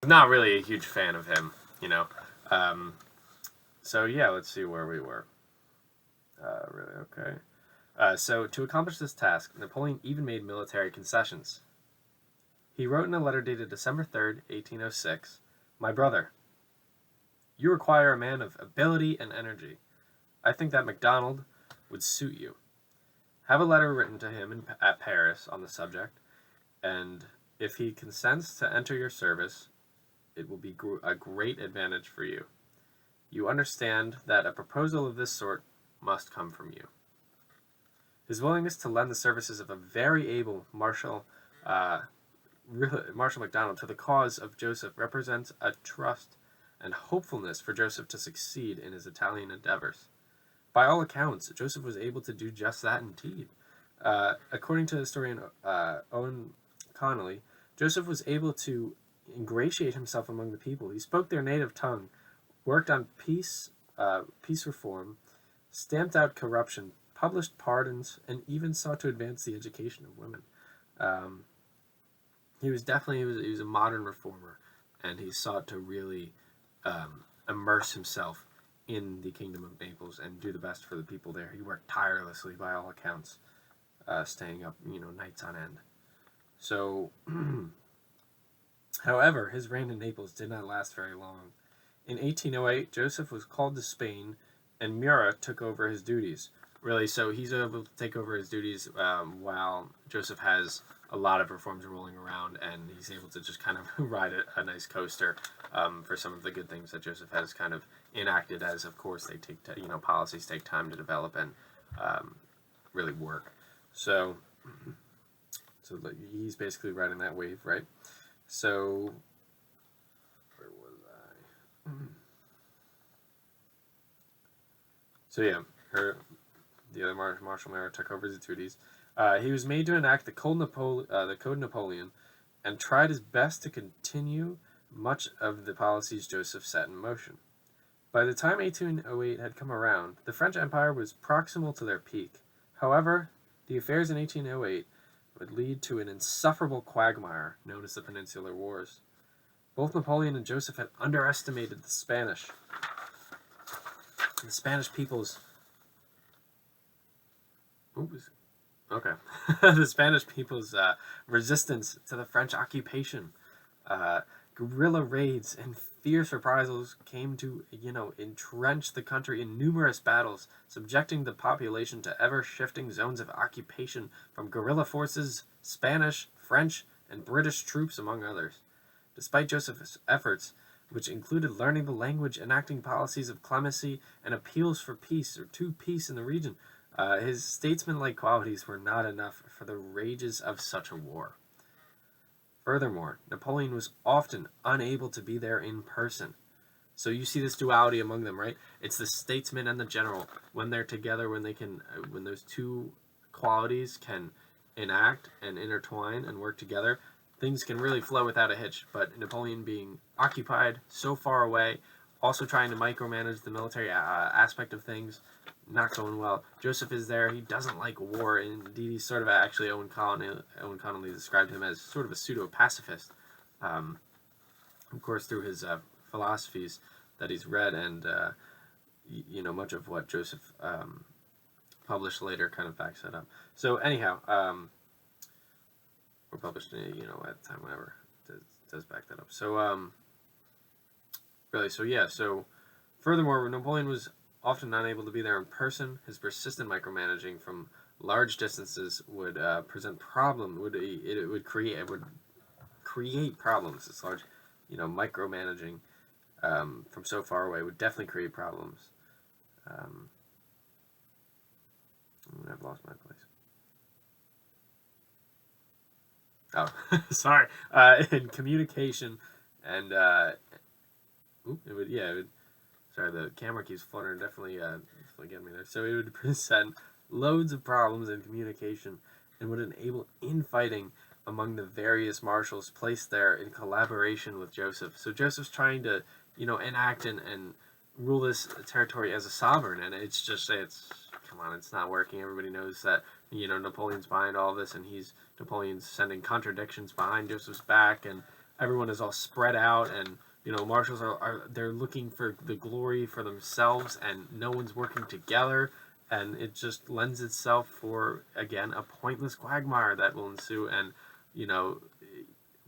not really a huge fan of him, you know. Um, so yeah, let's see where we were. Really, okay. So to accomplish this task, Napoleon even made military concessions. He wrote in a letter dated December 3rd, 1806, "My brother, you require a man of ability and energy. I think that Macdonald would suit you. Have a letter written to him at Paris on the subject, and if he consents to enter your service, it will be a great advantage for you. You understand that a proposal of this sort must come from you." His willingness to lend the services of a very able uh, Marshal MacDonald to the cause of Joseph represents a trust and hopefulness for Joseph to succeed in his Italian endeavors. By all accounts, Joseph was able to do just that indeed. According to historian Owen Connolly, Joseph was able to ingratiate himself among the people. He spoke their native tongue, worked on peace reform, stamped out corruption, published pardons, and even sought to advance the education of women. Um, he was a modern reformer, and he sought to really immerse himself in the kingdom of Naples and do the best for the people there. He worked tirelessly, by all accounts, staying up nights on end. So, however, his reign in Naples did not last very long. In 1808, Joseph was called to Spain, and Murat took over his duties. Really, so he's able to take over his duties while Joseph has a lot of reforms rolling around, and he's able to just kind of ride a nice coaster for some of the good things that Joseph has kind of enacted. As of course they take policies take time to develop and really work. So he's basically riding that wave, right? So where was I? So yeah, the other Marshal Murat took over his duties. He was made to enact the Code Napoleon, and tried his best to continue much of the policies Joseph set in motion. By the time 1808 had come around, the French Empire was proximal to their peak. However, the affairs in 1808 would lead to an insufferable quagmire known as the Peninsular Wars. Both Napoleon and Joseph had underestimated the Spanish. The Spanish people's the Spanish people's resistance to the French occupation. Guerrilla raids and fierce reprisals came to, entrench the country in numerous battles, subjecting the population to ever-shifting zones of occupation from guerrilla forces, Spanish, French, and British troops, among others. Despite Joseph's efforts, which included learning the language, enacting policies of clemency, and appeals for peace or to peace in the region, his statesmanlike qualities were not enough for the rages of such a war. Furthermore, Napoleon was often unable to be there in person. So you see this duality among them, right? It's the statesman and the general. When they're together, when those two qualities can enact and intertwine and work together, things can really flow without a hitch. But Napoleon being occupied, so far away, also trying to micromanage the military aspect of things, not going well. Joseph is there. He doesn't like war. Indeed, he's sort of actually Owen Connolly described him as sort of a pseudo-pacifist. Of course, through his philosophies that he's read, and much of what Joseph published later kind of backs that up. So anyhow, or published at the time, whatever does back that up. So so furthermore, Napoleon was often not able to be there in person. His persistent micromanaging from large distances would present problem. It would create problems. This large, micromanaging from so far away would definitely create problems. I've lost my place. Oh, sorry. In communication and sorry, the camera keeps fluttering. Definitely getting me there. So it would present loads of problems in communication and would enable infighting among the various marshals placed there in collaboration with Joseph. So Joseph's trying to, enact and rule this territory as a sovereign, and it's not working. Everybody knows that, Napoleon's behind all this, and Napoleon's sending contradictions behind Joseph's back, and everyone is all spread out, and marshals they're looking for the glory for themselves, and no one's working together, and it just lends itself for, again, a pointless quagmire that will ensue. And you know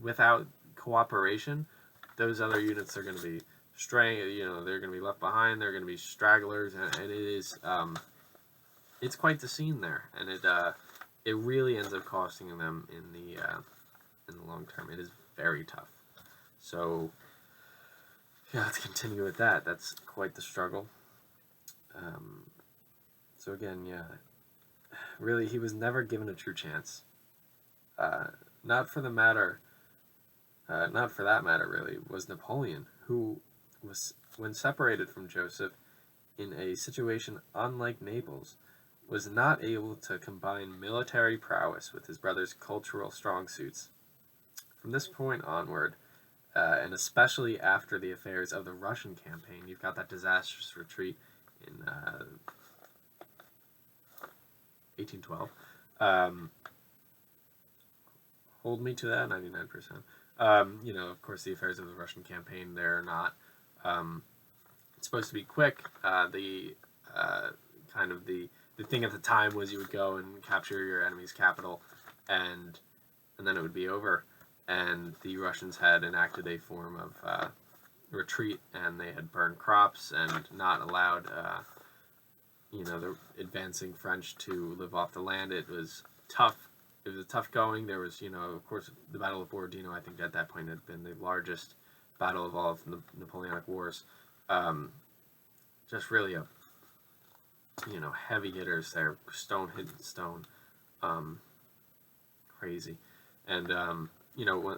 without cooperation, those other units are going to be straying. They're going to be left behind. They're going to be stragglers, and it is it's quite the scene there, and it really ends up costing them in the long term. It is very tough. So yeah, let's continue with that. That's quite the struggle. So again, yeah, really, he was never given a true chance. Not for that matter, really, was Napoleon, who was, when separated from Joseph in a situation unlike Naples, was not able to combine military prowess with his brother's cultural strong suits. From this point onward, and especially after the affairs of the Russian campaign, you've got that disastrous retreat in 1812. Hold me to that, 99%. Of course, the affairs of the Russian campaign, they're not. It's supposed to be quick. The thing at the time was you would go and capture your enemy's capital, and then it would be over. And the Russians had enacted a form of retreat, and they had burned crops and not allowed the advancing French to live off the land. It was tough. It was a tough going. There was, of course, the Battle of Borodino, I think at that point had been the largest battle of all of the Napoleonic Wars. Just really heavy hitters there, stone hitting stone. Crazy. And,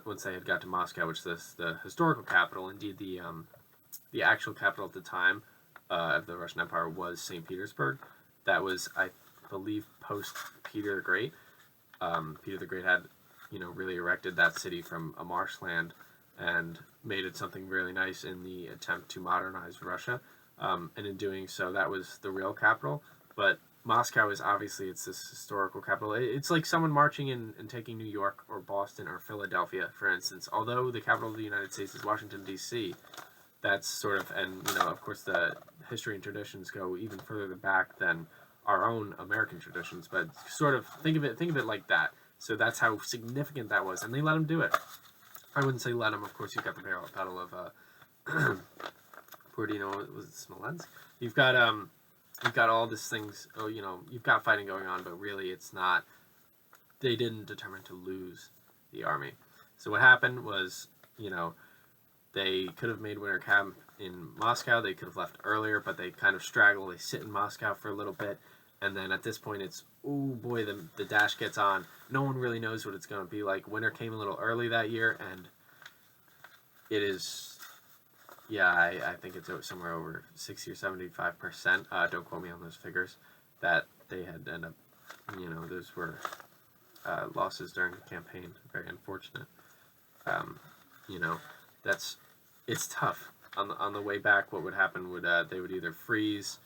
once they had got to Moscow, which is the historical capital, indeed the actual capital at the time of the Russian Empire was St. Petersburg. That was, I believe, post Peter the Great. Peter the Great had, really erected that city from a marshland and made it something really nice in the attempt to modernize Russia. And in doing so, that was the real capital. But Moscow is obviously, it's this historical capital. It's like someone marching in and taking New York or Boston or Philadelphia, for instance. Although the capital of the United States is Washington, D.C., that's sort of, and of course the history and traditions go even further back than our own American traditions, but sort of think of it like that. So that's how significant that was, and they let them do it. I wouldn't say let them. Of course, you've got the Battle of Borodino. Was it Smolensk? You've got all these things. Oh, you've got fighting going on, but really, it's not. They didn't determine to lose the army. So what happened was, they could have made winter camp in Moscow. They could have left earlier, but they kind of straggle. They sit in Moscow for a little bit, and then at this point, it's, oh boy, the dash gets on. No one really knows what it's going to be like. Winter came a little early that year, and it is, yeah, I think it's somewhere over 60 or 75%. Don't quote me on those figures. That they had ended up, those were losses during the campaign. Very unfortunate. It's tough. On the way back, what would happen would they would either freeze,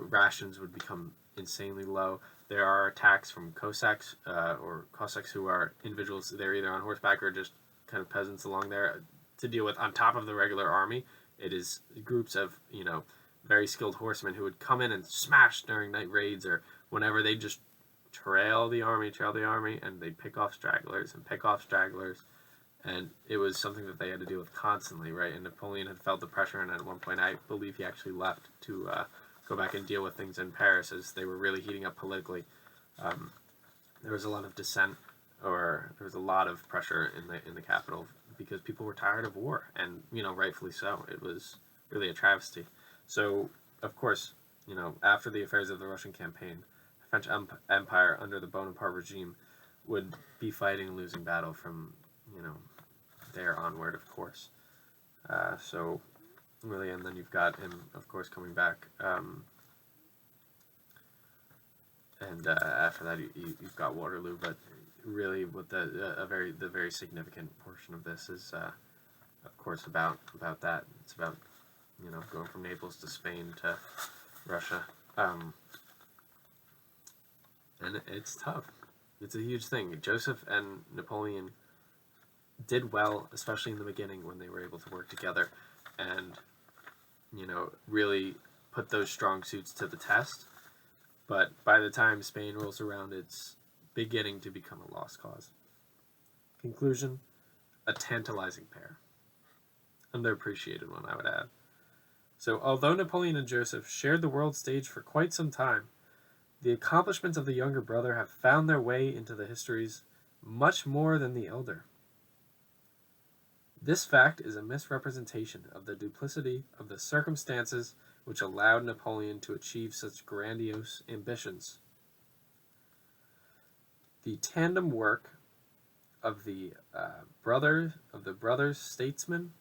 rations would become insanely low. There are attacks from Cossacks or Cossacks who are individuals. They're either on horseback or just kind of peasants along there to deal with on top of the regular army. It is groups of very skilled horsemen who would come in and smash during night raids or whenever. They just trail the army, and they'd pick off stragglers. And it was something that they had to deal with constantly, right? And Napoleon had felt the pressure, and at one point, I believe he actually left to go back and deal with things in Paris as they were really heating up politically. There was a lot of dissent, or there was a lot of pressure in the capital because people were tired of war, and rightfully so. It was really a travesty. So, of course, after the affairs of the Russian campaign, the French Empire under the Bonaparte regime would be fighting a losing battle from there onward, of course. So really, and then you've got him, of course, coming back, and after that you've got Waterloo. But really, what the very significant portion of this is, of course, about that. It's about going from Naples to Spain to Russia, and it's tough. It's a huge thing. Joseph and Napoleon did well, especially in the beginning when they were able to work together and, really put those strong suits to the test. But by the time Spain rolls around, it's beginning to become a lost cause. Conclusion, a tantalizing pair. Underappreciated one, I would add. So, although Napoleon and Joseph shared the world stage for quite some time, the accomplishments of the younger brother have found their way into the histories much more than the elder. This fact is a misrepresentation of the duplicity of the circumstances which allowed Napoleon to achieve such grandiose ambitions. The tandem work of the brothers statesman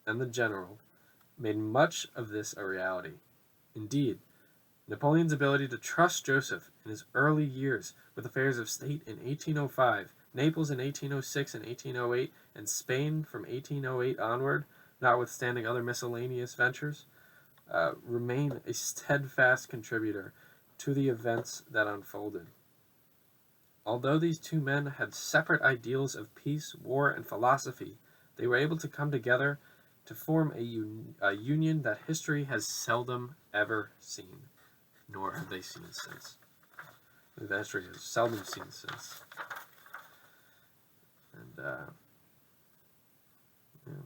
and the general made much of this a reality. Indeed, Napoleon's ability to trust Joseph in his early years with affairs of state in 1805, Naples in 1806 and 1808, and Spain from 1808 onward, notwithstanding other miscellaneous ventures, remain a steadfast contributor to the events that unfolded. Although these two men had separate ideals of peace, war, and philosophy, they were able to come together to form a union that history has seldom ever seen, nor have they seen since. That history has seldom seen since. And, yeah.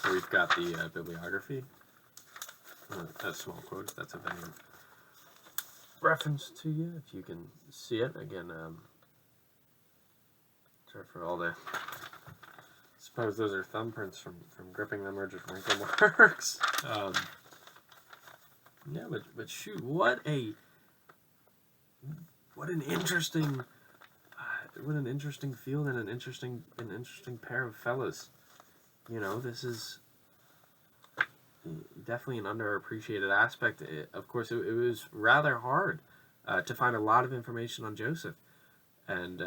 So we've got the bibliography. A small quote, if that's of any reference to you, if you can see it. Again, sorry for all the... suppose those are thumbprints from gripping them, or just wrinkle marks. Yeah, but shoot, what an interesting field and an interesting pair of fellows. This is definitely an underappreciated aspect. Of course, it was rather hard to find a lot of information on Joseph, and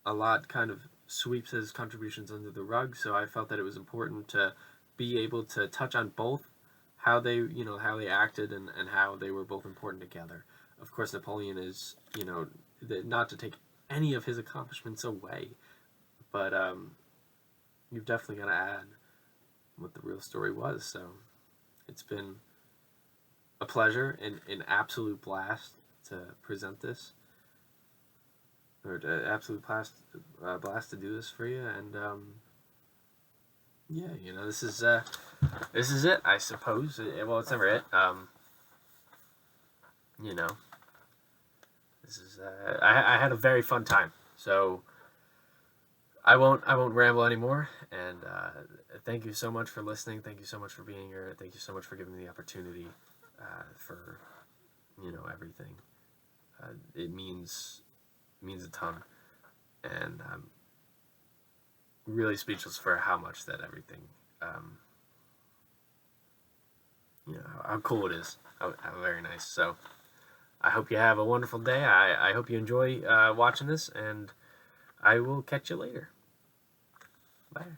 a lot kind of sweeps his contributions under the rug. So I felt that it was important to be able to touch on both how they acted and how they were both important together. Of course, Napoleon is, not to take any of his accomplishments away, but you've definitely got to add what the real story was. So it's been a pleasure and an absolute blast to present this, or absolute blast to do this for you. And yeah, this is it, I suppose. Well, it's never it. This is I had a very fun time. So I won't ramble anymore. And thank you so much for listening. Thank you so much for being here. Thank you so much for giving me the opportunity for everything. It means a ton, and I'm really speechless for how much that everything, how cool it is, how very nice. So I hope you have a wonderful day. I hope you enjoy watching this, and I will catch you later. Bye.